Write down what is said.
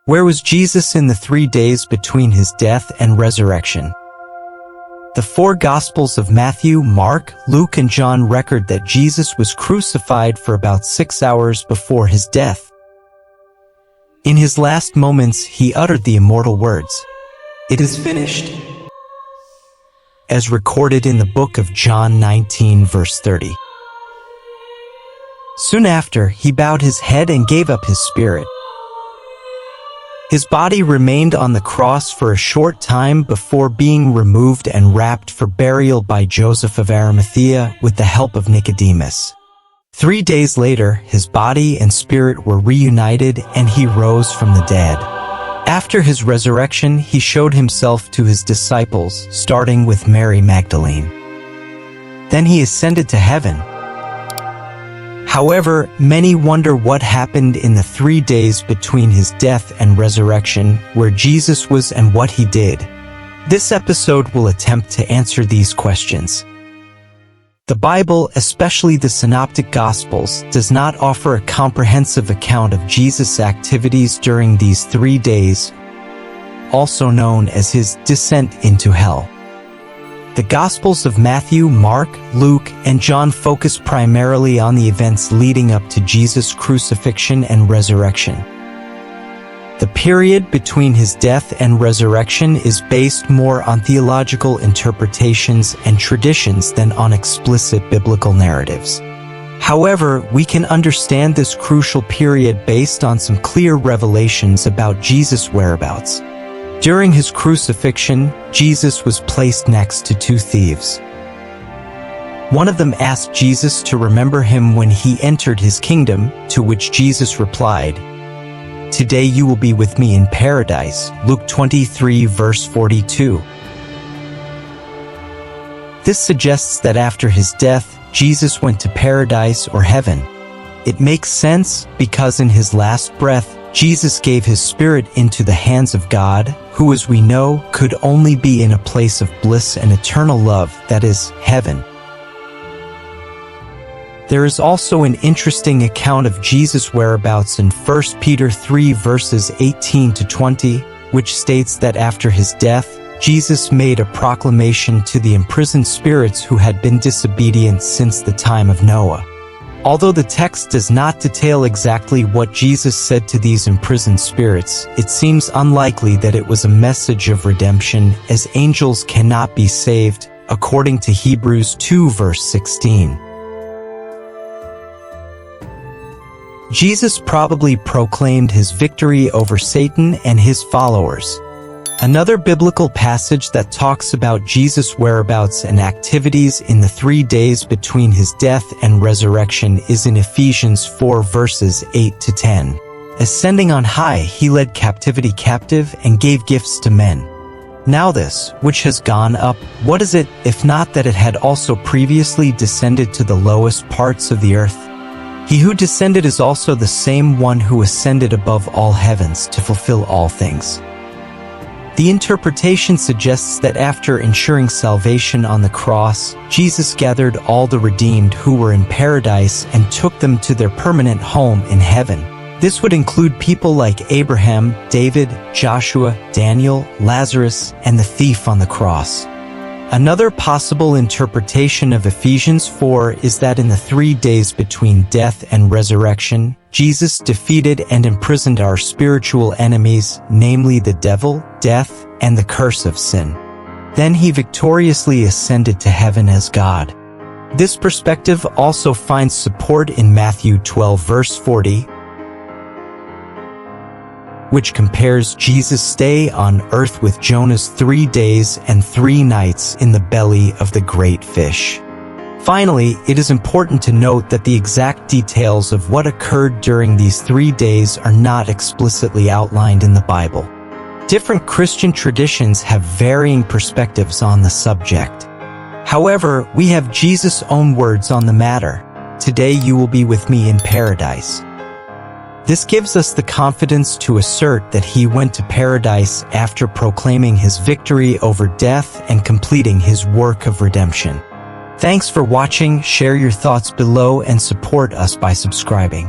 Where was Jesus in the 3 days between his death and resurrection? The four Gospels of Matthew, Mark, Luke, and John record that Jesus was crucified for about 6 hours before his death. In his last moments, he uttered the immortal words, "It is finished," as recorded in the book of John 19, verse 30. Soon after, he bowed his head and gave up his spirit. His body remained on the cross for a short time before being removed and wrapped for burial by Joseph of Arimathea with the help of Nicodemus. 3 days later, his body and spirit were reunited and he rose from the dead. After his resurrection, he showed himself to his disciples, starting with Mary Magdalene. Then he ascended to heaven. However, many wonder what happened in the 3 days between his death and resurrection, where Jesus was and what he did. This episode will attempt to answer these questions. The Bible, especially the Synoptic Gospels, does not offer a comprehensive account of Jesus' activities during these 3 days, also known as his descent into hell. The Gospels of Matthew, Mark, Luke, and John focus primarily on the events leading up to Jesus' crucifixion and resurrection. The period between his death and resurrection is based more on theological interpretations and traditions than on explicit biblical narratives. However, we can understand this crucial period based on some clear revelations about Jesus' whereabouts. During his crucifixion, Jesus was placed next to two thieves. One of them asked Jesus to remember him when he entered his kingdom, to which Jesus replied, "Today you will be with me in paradise." Luke 23, verse 42. This suggests that after his death, Jesus went to paradise or heaven. It makes sense because in his last breath, Jesus gave his spirit into the hands of God, who, as we know, could only be in a place of bliss and eternal love, that is, heaven. There is also an interesting account of Jesus' whereabouts in 1 Peter 3 verses 18 to 20, which states that after his death, Jesus made a proclamation to the imprisoned spirits who had been disobedient since the time of Noah. Although the text does not detail exactly what Jesus said to these imprisoned spirits, it seems unlikely that it was a message of redemption, as angels cannot be saved, according to Hebrews 2 verse 16. Jesus probably proclaimed his victory over Satan and his followers. Another biblical passage that talks about Jesus' whereabouts and activities in the 3 days between his death and resurrection is in Ephesians 4 verses 8 to 10. Ascending on high, he led captivity captive and gave gifts to men. Now this, which has gone up, what is it, if not that it had also previously descended to the lowest parts of the earth? He who descended is also the same one who ascended above all heavens to fulfill all things. The interpretation suggests that after ensuring salvation on the cross, Jesus gathered all the redeemed who were in paradise and took them to their permanent home in heaven. This would include people like Abraham, David, Joshua, Daniel, Lazarus, and the thief on the cross. Another possible interpretation of Ephesians 4 is that in the 3 days between death and resurrection, Jesus defeated and imprisoned our spiritual enemies, namely the devil, death, and the curse of sin. Then he victoriously ascended to heaven as God. This perspective also finds support in Matthew 12 verse 40, which compares Jesus' stay on earth with Jonah's 3 days and 3 nights in the belly of the great fish. Finally, it is important to note that the exact details of what occurred during these 3 days are not explicitly outlined in the Bible. Different Christian traditions have varying perspectives on the subject. However, we have Jesus' own words on the matter. "Today you will be with me in paradise." This gives us the confidence to assert that he went to paradise after proclaiming his victory over death and completing his work of redemption. Thanks for watching. Share your thoughts below and support us by subscribing.